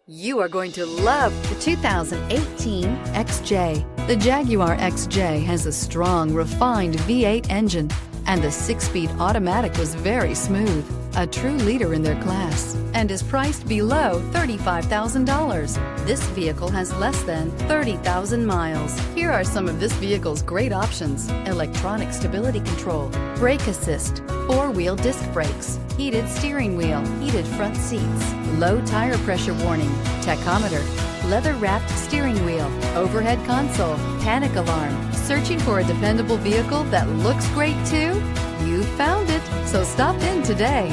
You are going to love the 2018 XJ. The Jaguar XJ has a strong, refined V8 engine, and the 6-speed automatic was very smooth. A true leader in their class, and is priced below $35,000. This vehicle has less than 30,000 miles. Here are some of this vehicle's great options: electronic stability control, brake assist, 4-wheel disc brakes, heated steering wheel, heated front seats, low tire pressure warning, tachometer, leather-wrapped steering wheel, overhead console, panic alarm. Searching for a dependable vehicle that looks great too? You found it, so stop in today.